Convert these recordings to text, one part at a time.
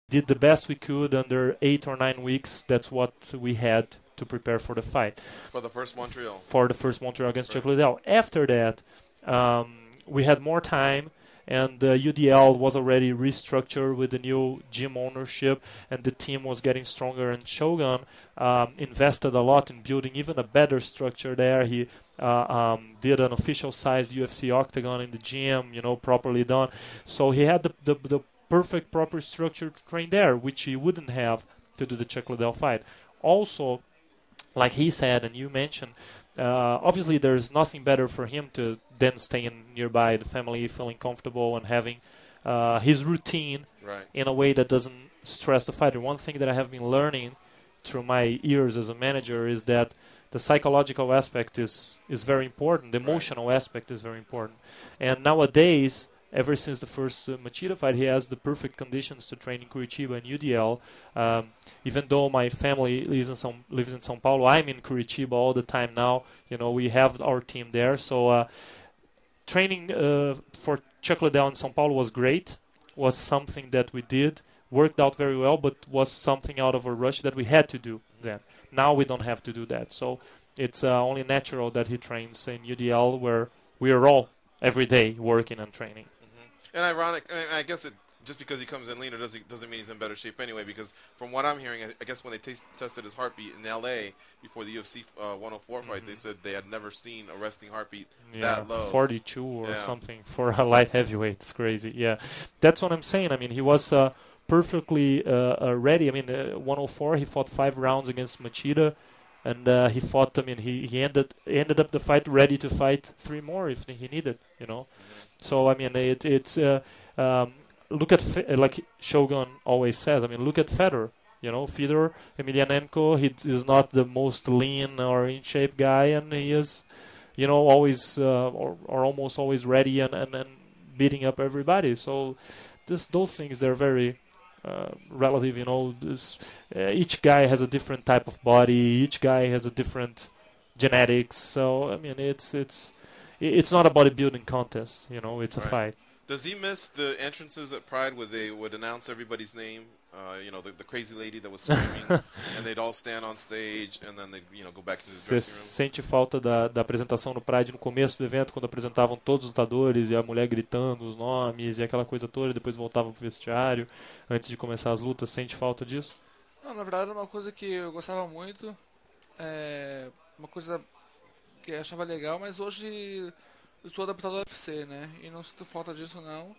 did the best we could under 8 or 9 weeks. That's what we had to prepare for the fight. For the first Montreal. For the first Montreal against Right. Chuck Liddell. After that, we had more time, and UDL was already restructured with the new gym ownership, and the team was getting stronger. And Shogun invested a lot in building even a better structure there. He did an official-sized UFC octagon in the gym, properly done. So he had the perfect, proper structure to train there, which he wouldn't have to do the Chuck Liddell fight. Also, like he said, and you mentioned, obviously there's nothing better for him to than staying nearby the family, feeling comfortable, and having his routine Right. in a way that doesn't stress the fighter. One thing that I have been learning through my years as a manager is that the psychological aspect is very important. The emotional aspect is very important. And nowadays, ever since the first Machida fight, he has the perfect conditions to train in Curitiba and UDL. Even though my family lives in São Paulo, I'm in Curitiba all the time now. We have our team there. So training for Chuck Liddell in São Paulo was great. Was something that we did. Worked out very well, but was something out of a rush that we had to do then. Now we don't have to do that. So it's only natural that he trains in UDL, where we are all every day working and training. And ironic, I guess just because he comes in leaner doesn't mean he's in better shape anyway, because from what I'm hearing, I guess when they tested his heartbeat in L.A. before the UFC 104 fight, they said they had never seen a resting heartbeat that low. 42 or something for a light heavyweight. It's crazy. Yeah, that's what I'm saying. I mean, he was perfectly ready. I mean, 104, he fought 5 rounds against Machida, and he fought. I mean, he ended up the fight ready to fight 3 more if he needed. So I mean, it's look at like Shogun always says. I mean, look at Fedor. Fedor Emelianenko. He is not the most lean or in shape guy, and he is, always or almost always ready and beating up everybody. So those things, they're very relative. Each guy has a different type of body. Each guy has a different genetics. So I mean, it's not a bodybuilding contest, it's a fight. Does he miss the entrances at Pride where they would announce everybody's name? The crazy lady that was screaming, and they'd all stand on stage, and then they'd go back to the dressing room. Sente falta da apresentação no Pride no começo do evento, quando apresentavam todos os lutadores e a mulher gritando os nomes e aquela coisa toda, e depois voltava pro vestiário antes de começar as lutas? Sente falta disso? Não, na verdade era uma coisa que eu gostava muito, uma coisa que eu achava legal, mas hoje eu estou adaptado ao UFC, né? E não sinto falta disso, não.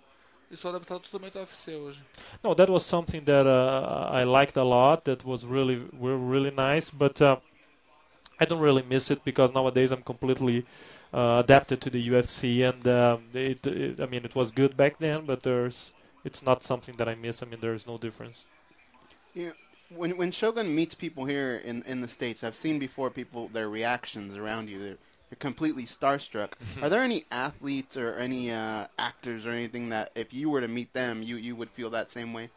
Estou adaptado totalmente ao UFC hoje. No, that was something that I liked a lot. That was really nice, but I don't really miss it because nowadays I'm completely adapted to the UFC, and I mean, it was good back then, but it's not something that I miss. I mean, there's no difference. Yeah. When Shogun meets people here in the States, I've seen before their reactions around you. They're completely starstruck. Are there any athletes or any actors or anything that if you were to meet them, you would feel that same way?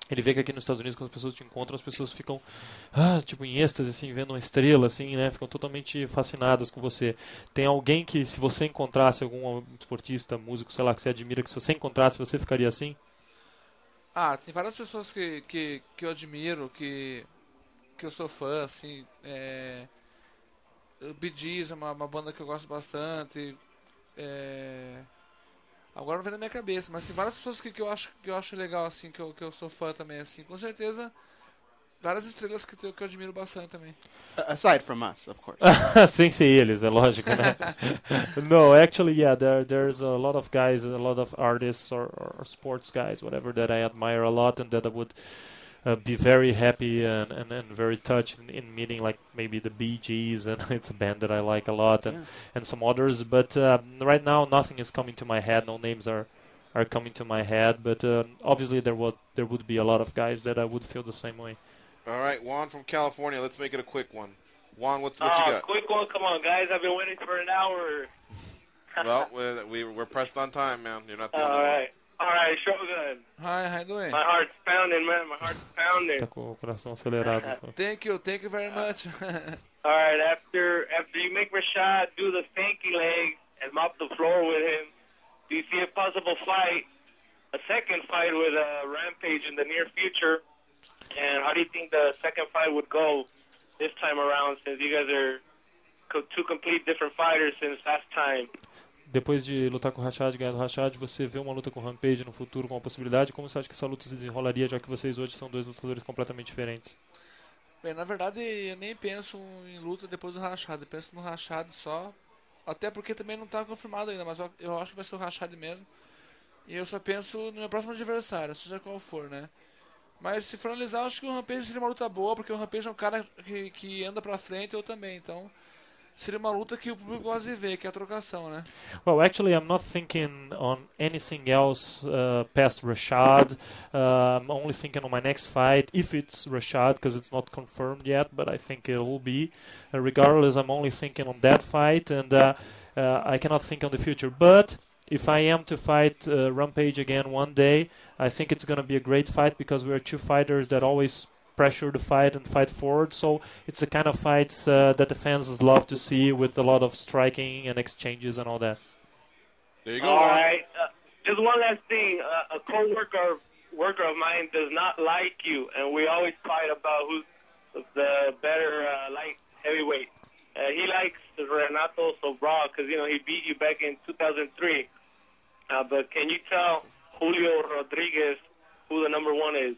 Ele vê que aqui nos Estados Unidos, quando as pessoas te encontram, as pessoas ficam tipo em êxtase, assim, vendo uma estrela, assim, né? Ficam totalmente fascinadas com você. Tem alguém que, se você encontrasse algum esportista, músico, sei lá, que você admira, que se você encontrasse, você ficaria assim? Tem várias pessoas que eu admiro, que eu sou fã, assim. Bee Gees é uma banda que eu gosto bastante. Agora não vem na minha cabeça, mas tem várias pessoas que eu acho legal, assim, que eu sou fã também, assim. Com certeza, várias estrelas que eu admiro bastante também. Aside from us, of course. Sem ser eles, é lógico, né? No, actually, yeah, there's a lot of guys, a lot of artists or sports guys, whatever, that I admire a lot and that I would be very happy and very touched in meeting, like maybe the Bee Gees, and it's a band that I like a lot, and some others. But right now, nothing is coming to my head. No names are coming to my head. But obviously, there would be a lot of guys that I would feel the same way. All right, Juan from California. Let's make it a quick one. Juan, what you got? Quick one. Come on, guys. I've been waiting for an hour. Well, we're pressed on time, man. You're not the only one. All right, Shogun. Hi, how you doing? My heart's pounding, man. My hear's pounding. Tá com o coração acelerado. Thank you very much. All right, after you make Rashad do the stanky legs and mop the floor with him, do you see a possible fight a second fight with Rampage in the near future? And how do you think the second fight would go this time around, since you guys are two complete different fighters since last time? Depois de lutar com o Rashad e ganhar do Rashad, você vê uma luta com o Rampage no futuro como uma possibilidade? Como você acha que essa luta se desenrolaria, já que vocês hoje são dois lutadores completamente diferentes? Bem, na verdade, eu nem penso em luta depois do Rashad. Eu penso no Rashad só. Até porque também não está confirmado ainda, mas eu acho que vai ser o Rashad mesmo. E eu só penso no meu próximo adversário, seja qual for, né? Mas se for analisar, eu acho que o Rampage seria uma luta boa, porque o Rampage é um cara que anda pra frente, eu também. Então, seria uma luta que o público gosta de ver, que é a trocação, né? Well, actually, I'm not thinking on anything else past Rashad. I'm only thinking on my next fight, if it's Rashad, because it's not confirmed yet, but I think it will be. Regardless, I'm only thinking on that fight, and I cannot think on the future. But if I am to fight Rampage again one day, I think it's going to be a great fight, because we are two fighters that always pressure the fight and fight forward. So it's the kind of fights that the fans love to see, with a lot of striking and exchanges and all that. There you go. All right. Just one last thing. A co-worker of mine does not like you, and we always fight about who's the better light heavyweight. He likes Renato Sobral because, he beat you back in 2003. But can you tell Julio Rodriguez who the number one is?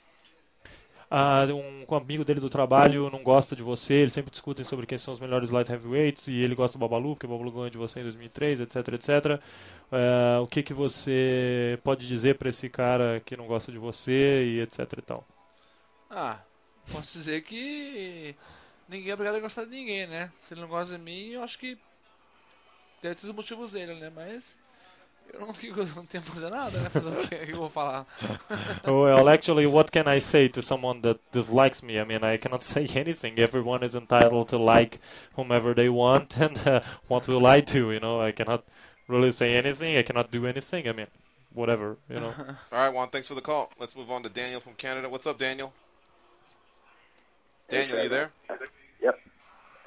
Um amigo dele do trabalho não gosta de você, eles sempre discutem sobre quem são os melhores light heavyweights, e ele gosta do Babalu, porque o Babalu ganhou de você em 2003, etc, etc. O que você pode dizer para esse cara que não gosta de você, e etc e tal? Posso dizer que ninguém é obrigado a gostar de ninguém, né? Se ele não gosta de mim, eu acho que deve ter os motivos dele, né? Mas eu não tenho que fazer nada, né? Fazer o que eu vou falar. Well, actually, what can I say to someone that dislikes me? I mean, I cannot say anything. Everyone is entitled to like whomever they want, and what will I do? I cannot really say anything. I cannot do anything. I mean, whatever. All right, Juan, thanks for the call. Let's move on to Daniel from Canada. What's up, Daniel? Daniel, you there? Yep.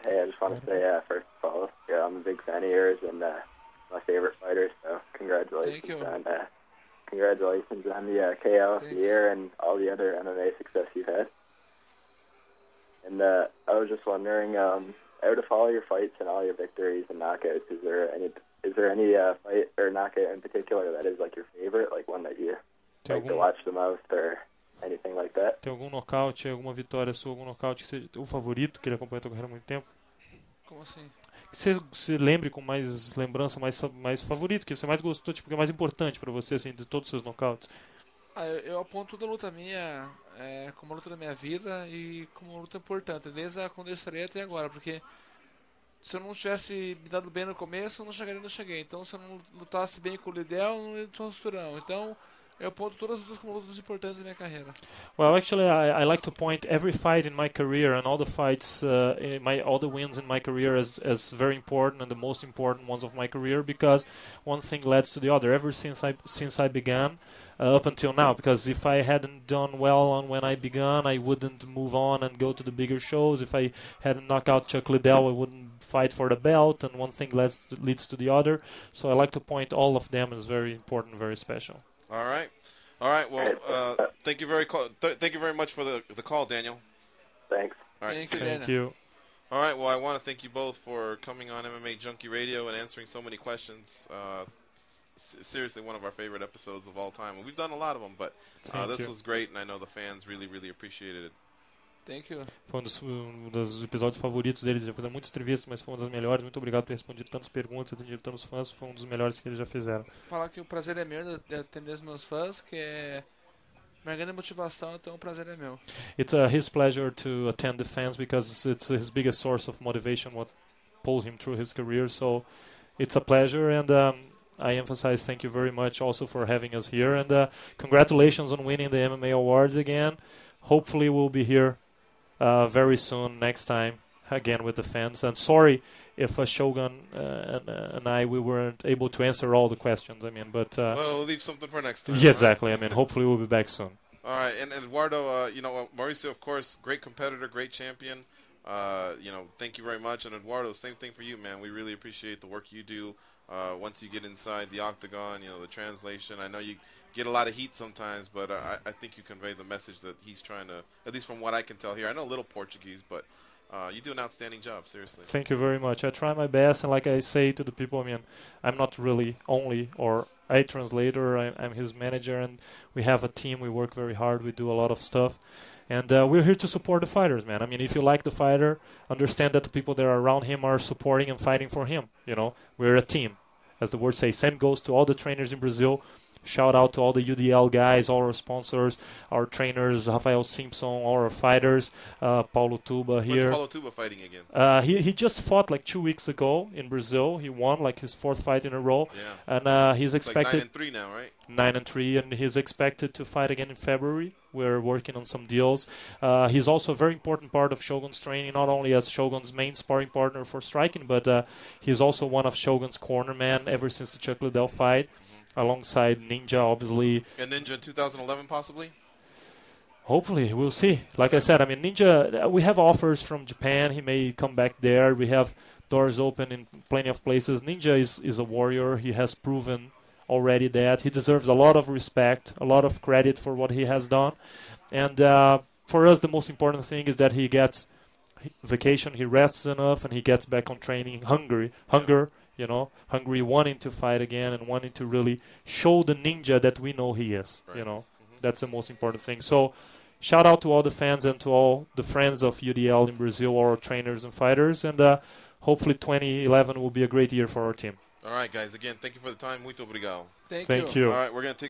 Hey, I just want to say, first of all, I'm a big fan of yours, and my favorite fighter, so congratulations. Thank you. On, congratulations on the KO of the Thanks. year and all the other MMA success you've had. And I was just wondering, out of all your fights and all your victories and knockouts, is there any fight or knockout in particular that is like your favorite, like one that you like to watch the most, or anything like that? Tem algum nocaute, alguma vitória sua, algum nocaute que seja o favorito, que ele acompanha a tua carreira há muito tempo? Como assim? Que você se lembre com mais lembrança, mais favorito, que você mais gostou, tipo, que é mais importante pra você, assim, de todos os seus nocautes. Eu aponto toda luta minha como uma luta da minha vida e como uma luta importante, desde quando eu estarei até agora, porque se eu não tivesse me dado bem no começo, eu não chegaria onde eu cheguei. Então, se eu não lutasse bem com o Lidel, eu não ia ter um cinturão. Então, eu aponto todas as lutas como lutas importantes da minha carreira. Well, actually, I like to point every fight in my career and all the fights, all the wins in my career as very important and the most important ones of my career, because one thing leads to the other. Ever since I began, up until now, because if I hadn't done well on when I began, I wouldn't move on and go to the bigger shows. If I hadn't knocked out Chuck Liddell, I wouldn't fight for the belt, and one thing leads to the other. So I like to point all of them as very important, very special. All right. Well, thank you very much for the call, Daniel. Thanks. All right. Thank you. All right. Well, I want to thank you both for coming on MMA Junkie Radio and answering so many questions. Seriously, one of our favorite episodes of all time. And we've done a lot of them, but this was great, and I know the fans really, really appreciated it. Thank you. Foi um dos episódios favoritos deles. Já fizeram muitas entrevistas, mas foi uma das melhores. Muito obrigado por ter respondido tantas perguntas, atendido tantos fãs. Foi um dos melhores que eles já fizeram. Falar que o prazer é meu de atender os meus fãs, que é minha grande motivação, então o prazer é meu. It's his pleasure to attend the fans, because it's his biggest source of motivation, what pulls him through his career. So it's a pleasure, and I emphasize thank you very much also for having us here, and congratulations on winning the MMA awards again. Hopefully we'll be here very soon, next time, again with the fans. And sorry if Shogun and we weren't able to answer all the questions. I mean, but well, we'll leave something for next time. yeah, exactly. I mean, hopefully we'll be back soon. All right, and Eduardo, Mauricio, of course, great competitor, great champion. Thank you very much. And Eduardo, same thing for you, man. We really appreciate the work you do once you get inside the octagon, the translation. I know you get a lot of heat sometimes, but I think you convey the message that he's trying to, at least from what I can tell here. I know a little Portuguese, but you do an outstanding job, seriously. Thank you very much. I try my best, and like I say to the people, I mean, I'm not really only or a translator. I'm his manager, and we have a team. We work very hard. We do a lot of stuff. And we're here to support the fighters, man. I mean, if you like the fighter, understand that the people that are around him are supporting and fighting for him. We're a team. As the word says, same goes to all the trainers in Brazil. Shout out to all the UDL guys, all our sponsors, our trainers, Rafael Simpson, all our fighters, Paulo Tuba here. When's Paulo Tuba fighting again? He just fought like 2 weeks ago in Brazil. He won like his 4th fight in a row. Yeah. And he's It's expected... like 9-3 now, right? 9-3, and he's expected to fight again in February. We're working on some deals. He's also a very important part of Shogun's training, not only as Shogun's main sparring partner for striking, but he's also one of Shogun's cornermen ever since the Chuck Liddell fight, alongside Ninja, obviously. And Ninja in 2011, possibly? Hopefully, we'll see. Like I said, I mean, Ninja, we have offers from Japan. He may come back there. We have doors open in plenty of places. Ninja is a warrior. He has proven already that he deserves a lot of respect, a lot of credit for what he has done. And for us, the most important thing is that he gets vacation, he rests enough, and he gets back on training hungry, wanting to fight again and wanting to really show the ninja that we know he is. Right. That's the most important thing. So shout out to all the fans and to all the friends of UDL in Brazil, our trainers and fighters, and hopefully 2011 will be a great year for our team. All right, guys. Again, thank you for the time. Muito obrigado. Thank Thank you. you. All right, we're going to take